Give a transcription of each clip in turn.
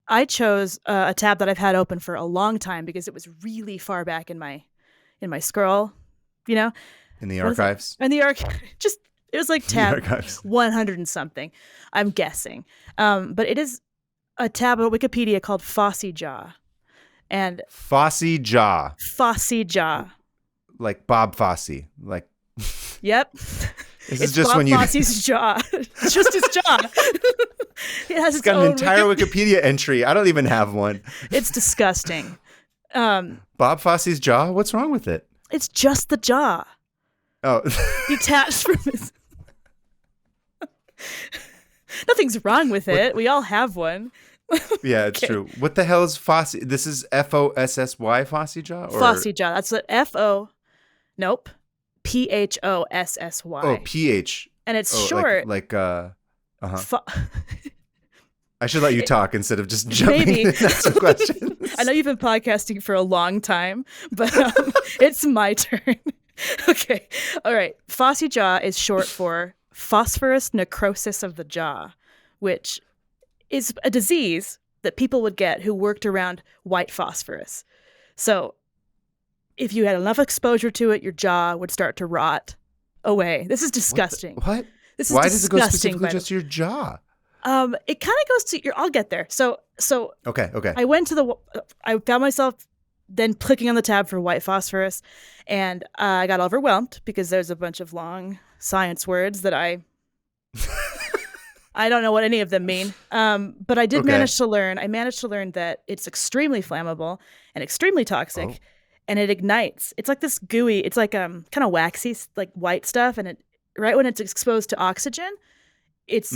I chose a tab that I've had open for a long time because it was really far back in my scroll, you know? In the What is it? archives? In the archive. Just it was like The tab archives. 100 and something, I'm guessing. But it is a tab on Wikipedia called Phossy Jaw. And Phossy jaw. Phossy Jaw. Like Bob Fosse. Like Yep. this is It's just Bob when you Fosse's jaw. It's just his jaw. It has its got an own entire Wikipedia entry. I don't even have one. It's disgusting. Bob Fosse's jaw? What's wrong with it? It's just the jaw. Oh. Detached from his. Nothing's wrong with it. We all have one. Yeah, it's true. What the hell is Fosse? This is Fossy Fosse jaw? Or... Phossy jaw. That's what F-O. Nope. P-H-O-S-S-Y. Oh, P-H. And it's short. I should let you talk instead of just jumping Maybe. in and asking questions. I know you've been podcasting for a long time, but it's my turn. Okay. All right. Phossy jaw is short for phosphorus necrosis of the jaw, which is a disease that people would get who worked around white phosphorus. So if you had enough exposure to it, your jaw would start to rot away. This is disgusting. What? This is Why disgusting, does it go specifically just to your jaw? It kind of goes to your. I'll get there. So Okay. I found myself then clicking on the tab for white phosphorus, and I got overwhelmed because there's a bunch of long science words that I don't know what any of them mean. But I did manage to learn. I managed to learn that it's extremely flammable and extremely toxic, and it ignites. It's like this gooey. It's like kind of waxy, like white stuff, and it right when it's exposed to oxygen, it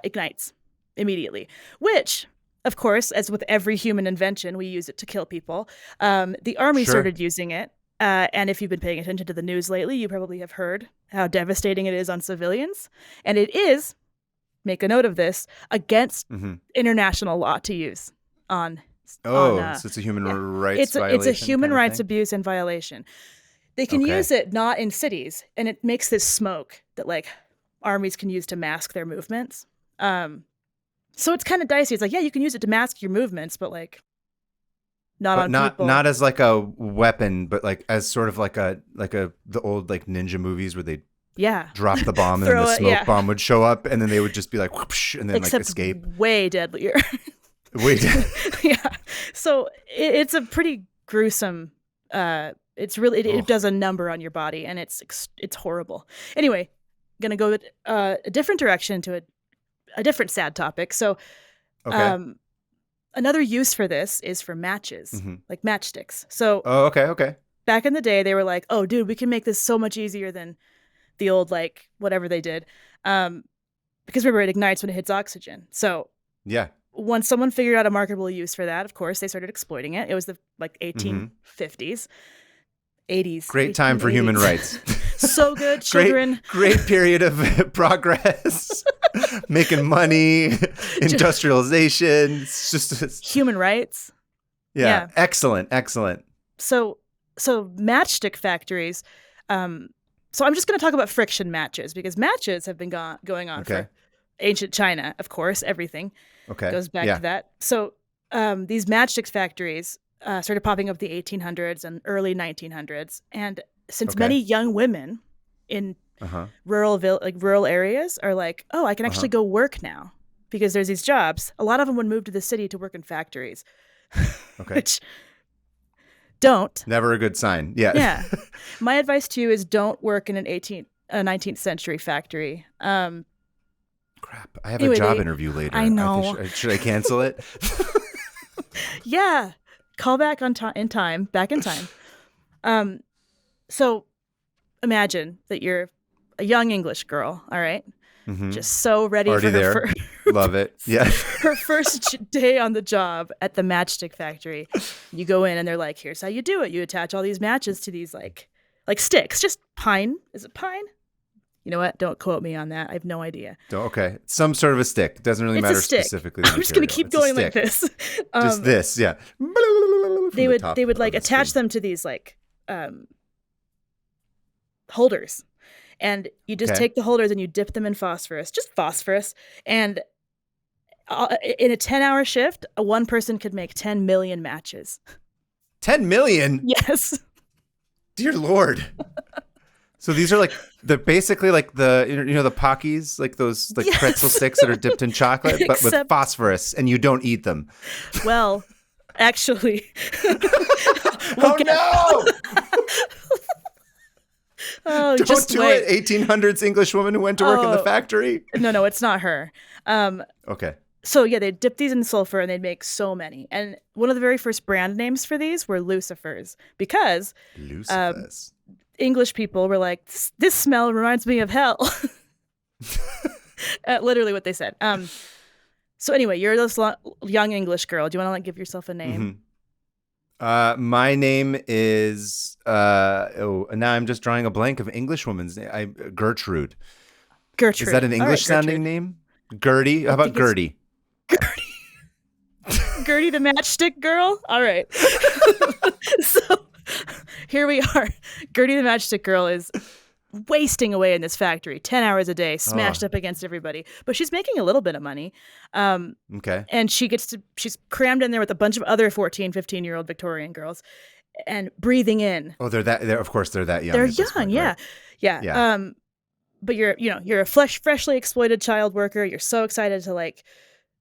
ignites immediately. Which, of course, as with every human invention, we use it to kill people. The army started using it. And if you've been paying attention to the news lately, you probably have heard how devastating it is on civilians. And it is, make a note of this, against international law to use on. So it's a human rights violation. It's a human rights abuse and violation. They can use it not in cities, and it makes this smoke that like armies can use to mask their movements. So it's kind of dicey. It's like, yeah, you can use it to mask your movements, but like people. Not as like a weapon, but like as sort of like the old like ninja movies where they drop the bomb and then the smoke bomb would show up and then they would just be like whoosh, and then like escape. Way deadlier. Yeah. So it's a pretty gruesome. It's really it does a number on your body and it's horrible. Anyway, gonna go a different direction to a different sad topic. So, another use for this is for matches, like matchsticks. So, okay. Back in the day, they were like, "Oh, dude, we can make this so much easier than the old like whatever they did," because remember, it ignites when it hits oxygen. So, once someone figured out a marketable use for that, of course, they started exploiting it. It was the like 1850s. 80s. Great time for human rights. So good, children. Great period of progress. Making money, industrialization. It's just human rights. Yeah. Excellent. So matchstick factories. So I'm just going to talk about friction matches because matches have been going on for ancient China, of course. Everything goes back to that. So these matchstick factories started popping up the 1800s and early 1900s, and since many young women in rural areas are like, oh, I can actually go work now because there's these jobs. A lot of them would move to the city to work in factories, which don't. Never a good sign. Yeah. Yeah. My advice to you is don't work in an 19th century factory. Crap. I have a job interview later. I know. Should I cancel it? Yeah. Call back back in time. So imagine that you're a young English girl, all right? Just so ready Already for her Love it. Yeah. her first day on the job at the matchstick factory. You go in and they're like, here's how you do it. You attach all these matches to these like sticks, just pine. Is it pine? You know what? Don't quote me on that. I have no idea. Okay. Some sort of a stick. It doesn't really matter specifically. I'm just going to keep going like this. Just this, yeah. They would like attach them to these like holders. And you just take the holders and you dip them in phosphorus, just phosphorus. And In a 10-hour shift, one person could make 10 million matches. 10 million? Yes. Dear Lord. So these are like basically like the the Pockies, like those like pretzel sticks that are dipped in chocolate, but with phosphorus, and you don't eat them. Well, actually. Oh no! Oh, don't just do wait. it, 1800s English woman who went to work in the factory. No, it's not her. Okay. So yeah, they'd dip these in sulfur and they'd make so many. And one of the very first brand names for these were Lucifers, because English people were like, this smell reminds me of hell. Literally what they said. So anyway, you're this young English girl. Do you want to like give yourself a name? Mm-hmm. My name is now I'm just drawing a blank of English woman's name. Gertrude. Gertrude. Is that an English sounding name? Gertie? How about Gertie? Gertie the matchstick girl? All right. So here we are. Gertie the matchstick girl is wasting away in this factory 10 hours a day, smashed up against everybody. But she's making a little bit of money. Okay. And she's crammed in there with a bunch of other 14, 15-year-old Victorian girls and breathing in. Oh, they're of course they're that young. They're young, point, yeah. Right? Yeah. But you're a freshly exploited child worker. You're so excited to like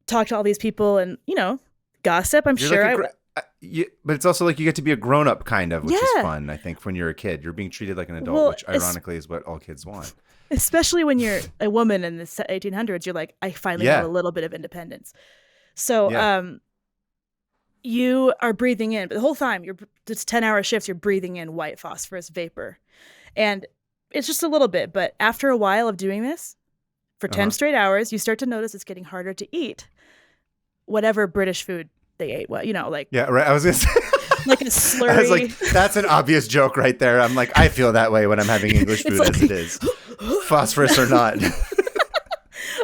talk to all these people and, gossip. I'm sure. But it's also like you get to be a grown up kind of, which is fun. I think when you're a kid, you're being treated like an adult, which ironically is what all kids want. Especially when you're a woman in the 1800s, you're like, I finally have a little bit of independence. So you are breathing in, but the whole time it's 10-hour shifts. You're breathing in white phosphorus vapor, and it's just a little bit. But after a while of doing this for 10 straight hours, you start to notice it's getting harder to eat whatever British food they ate. Well, like right. I was gonna say like a slurry. I was like, that's an obvious joke right there. I'm like, I feel that way when I'm having English food as it is, phosphorus or not.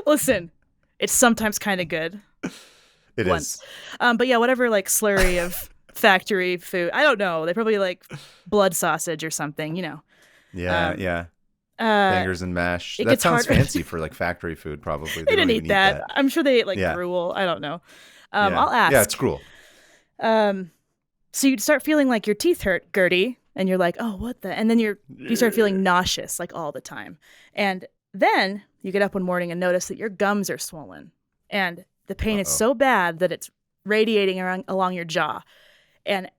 Listen, it's sometimes kind of good. It is. But yeah, whatever like slurry of factory food. I don't know. They probably like blood sausage or something. Yeah. Bangers and mash. That sounds fancy for like factory food. Probably they didn't eat that. I'm sure they ate like gruel. I don't know. I'll ask. Yeah, it's gruel. So you'd start feeling like your teeth hurt, Gertie, and you're like, oh, what the? And then you start feeling nauseous like all the time. And then you get up one morning and notice that your gums are swollen, and the pain is so bad that it's radiating along your jaw, and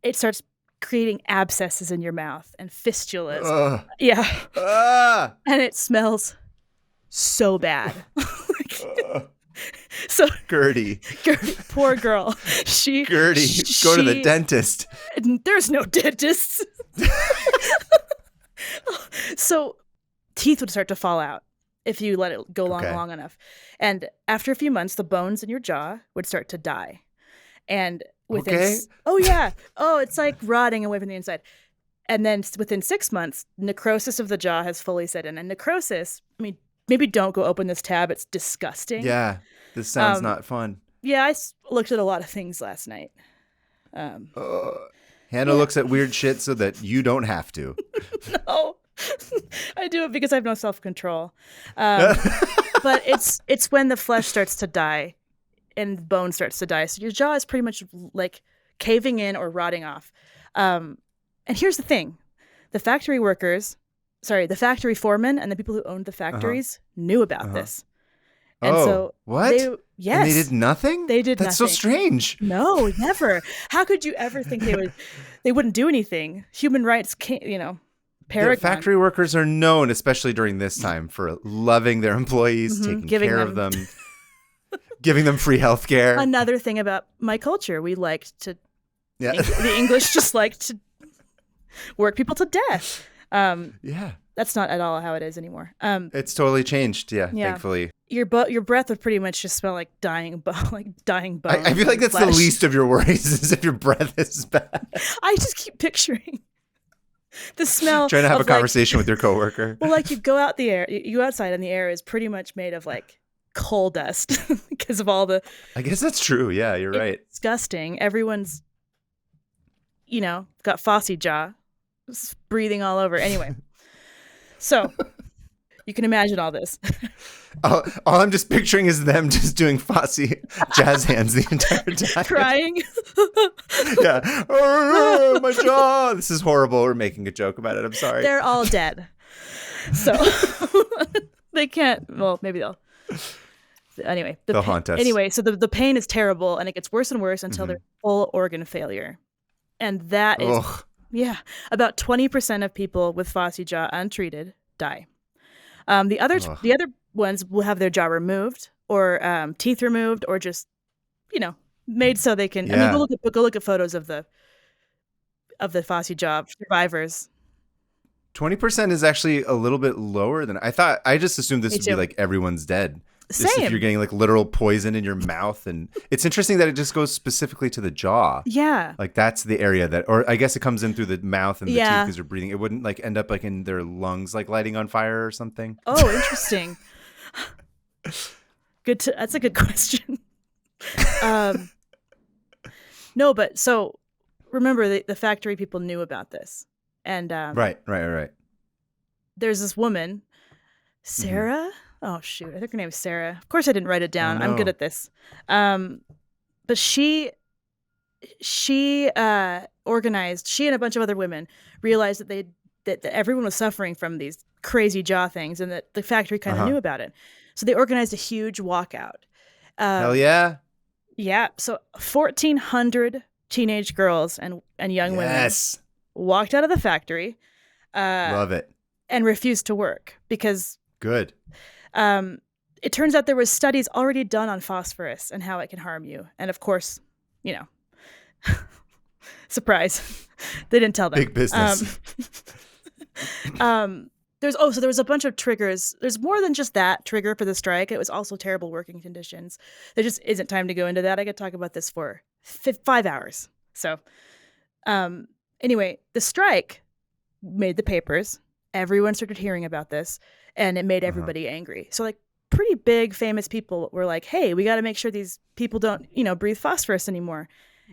it starts creating abscesses in your mouth and fistulas. And it smells so bad. So Gertie, poor girl. Gertie, go to the dentist. There's no dentist. So teeth would start to fall out if you let it go long enough. And after a few months, the bones in your jaw would start to die. And within it's like rotting away from the inside. And then within 6 months, necrosis of the jaw has fully set in. And necrosis, I mean, maybe don't go open this tab. It's disgusting. Yeah, this sounds not fun. Yeah, I looked at a lot of things last night. Hannah looks at weird shit so that you don't have to. No, I do it because I have no self-control. But it's when the flesh starts to die and bone starts to die. So your jaw is pretty much like caving in or rotting off. And here's the thing. The factory foremen and the people who owned the factories knew about this. And so what? Yes. And they did nothing? They did nothing. That's so strange. No, never. How could you ever think they wouldn't do anything? Human rights can't, paragon. The factory workers are known, especially during this time, for loving their employees, taking care of them, giving them free health care. Another thing about my culture, we liked to, the English just liked to work people to death. That's not at all how it is anymore. It's totally changed. Yeah. Thankfully. Your breath would pretty much just smell like dying bones. I feel like that's the least of your worries is if your breath is bad. I just keep picturing the smell. Trying to have a conversation with your coworker. Well, like you go outside and the air is pretty much made of like coal dust because of all the. I guess that's true. Yeah, you're right. Disgusting. Everyone's, got Phossy jaw, breathing all over. Anyway. So You can imagine all this. All I'm just picturing is them just doing Phossy jazz hands the entire time. Crying. Yeah. Oh, my jaw. This is horrible. We're making a joke about it. I'm sorry. They're all dead. So they can't. Well, maybe they'll. Anyway. They'll haunt us. Anyway, so the pain is terrible, and it gets worse and worse until they're full organ failure. And that is, about 20% of people with Phossy jaw untreated die. The other ones will have their jaw removed or teeth removed or just, made so they can. Yeah. I mean, go look at photos of the Phossy jaw survivors. 20% is actually a little bit lower than I thought. I just assumed this would be like everyone's dead. Same. If you're getting like literal poison in your mouth, and it's interesting that it just goes specifically to the jaw. Yeah, like that's the area that, or I guess it comes in through the mouth and the teeth because you're breathing. It wouldn't like end up like in their lungs, like lighting on fire or something. Oh, interesting. That's a good question. No, but so remember the factory people knew about this, and right. There's this woman, Sarah. Mm-hmm. Oh, shoot. I think her name is Sarah. Of course I didn't write it down. Oh, no. I'm good at this. But she organized, she and a bunch of other women realized that everyone was suffering from these crazy jaw things and that the factory kind of knew about it. So they organized a huge walkout. Hell yeah. Yeah. So 1,400 teenage girls and young women walked out of the factory. Love it. And refused to work because... Good. It turns out there was studies already done on phosphorus and how it can harm you. And of course, surprise, they didn't tell them. Big business. So there was a bunch of triggers. There's more than just that trigger for the strike. It was also terrible working conditions. There just isn't time to go into that. I could talk about this for 5 hours. So anyway, the strike made the papers. Everyone started hearing about this. And it made everybody angry. So like pretty big famous people were like, hey, we got to make sure these people don't, breathe phosphorus anymore.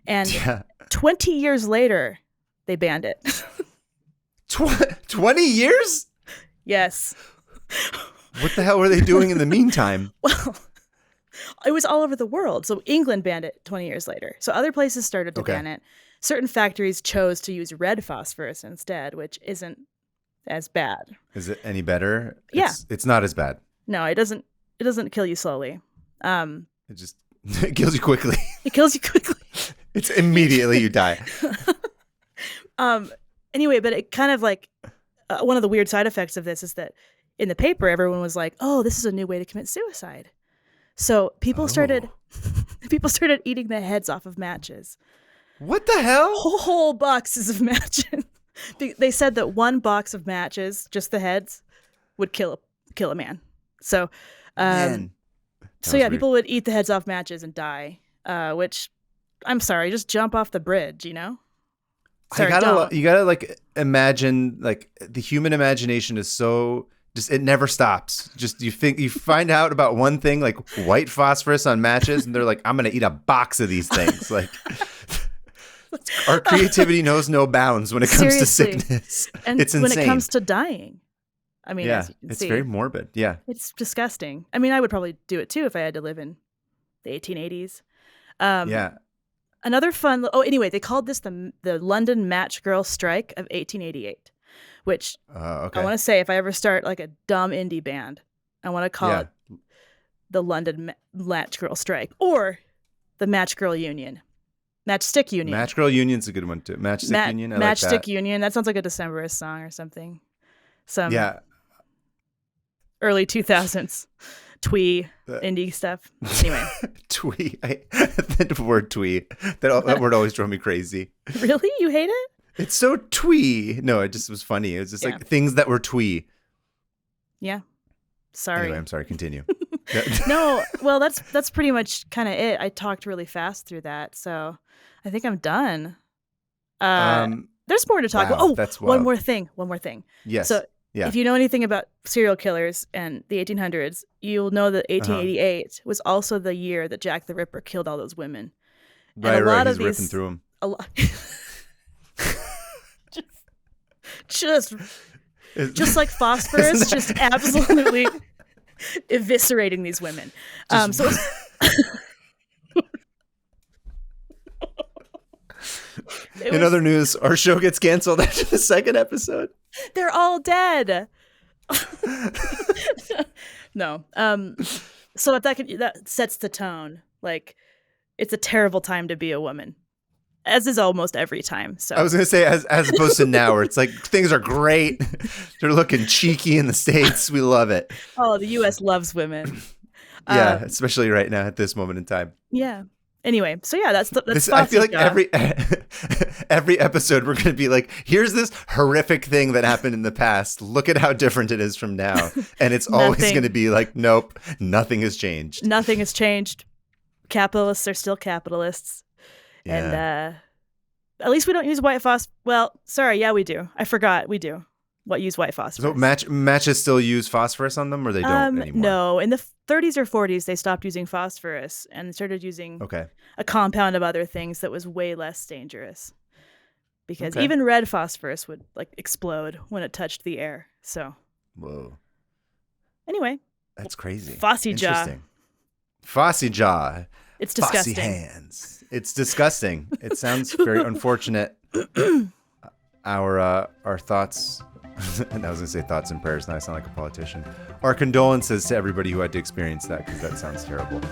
And 20 years later, they banned it. 20 years? Yes. What the hell were they doing in the meantime? Well, it was all over the world. So England banned it 20 years later. So other places started to ban it. Certain factories chose to use red phosphorus instead, which isn't as bad. Is it any better? Yeah. It's not as bad. No, it doesn't kill you slowly. It kills you quickly. It kills you quickly. It's immediately you die. Anyway, but it kind of like one of the weird side effects of this is that in the paper everyone was like, "Oh, this is a new way to commit suicide." So people started eating the heads off of matches. What the hell? Whole boxes of matches. They said that one box of matches, just the heads, would kill a man. So, people would eat the heads off matches and die. Which, I'm sorry, just jump off the bridge, Sorry, you gotta like imagine, like the human imagination is so just, it never stops. Just you find out about one thing, like white phosphorus on matches, and they're like, I'm gonna eat a box of these things, like. Our creativity knows no bounds when it comes to sickness. And it's insane. When it comes to dying. I mean, as you can it's see, very morbid. Yeah. It's disgusting. I mean, I would probably do it too if I had to live in the 1880s. Another fun... anyway, they called this the London Match Girl Strike of 1888, which I want to say if I ever start like a dumb indie band, I want to call it the London Match Girl Strike or the Match Girl Union. Matchstick Union. Match Girl Union's a good one too. Matchstick Union. I Matchstick like that. Union. That sounds like a Decemberist song or something. Early 2000s twee indie stuff. Anyway. Twee. The word twee. That word always drove me crazy. Really? You hate it? It's so twee. No, it just was funny. It was just like things that were twee. Yeah. Sorry. Anyway, I'm sorry. Continue. No, well, that's pretty much kind of it. I talked really fast through that, so I think I'm done. There's more to talk about. Oh, that's one more thing. Yes. So if you know anything about serial killers and the 1800s, you'll know that 1888 was also the year that Jack the Ripper killed all those women. Right. He's ripping through them. A lot. just just like phosphorus, just absolutely eviscerating these women. In other news, our show gets canceled after the second episode. They're all dead. No. So if that sets the tone. Like, it's a terrible time to be a woman, as is almost every time. So I was gonna say, as opposed to now, where it's like things are great. They're looking cheeky in the States. We love it. Oh, the U.S. loves women. Yeah, especially right now at this moment in time. Yeah. Anyway, so yeah, that's I feel like every episode we're going to be like, here's this horrific thing that happened in the past. Look at how different it is from now. And it's always going to be like, nope, nothing has changed. Nothing has changed. Capitalists are still capitalists. Yeah. And at least we don't use white phosphorus. Well, sorry, yeah, we do. I forgot, we do. Use white phosphorus. So matches still use phosphorus on them, or they don't anymore? No, in the 30s or 40s, they stopped using phosphorus and started using a compound of other things that was way less dangerous. Because even red phosphorus would like explode when it touched the air. So. Whoa. Anyway. That's crazy. Phossy jaw. Phossy jaw. It's disgusting. Phossy hands. It's disgusting. It sounds very unfortunate. Our thoughts. And I was going to say thoughts and prayers. Now I sound like a politician. Our condolences to everybody who had to experience that, because that sounds terrible.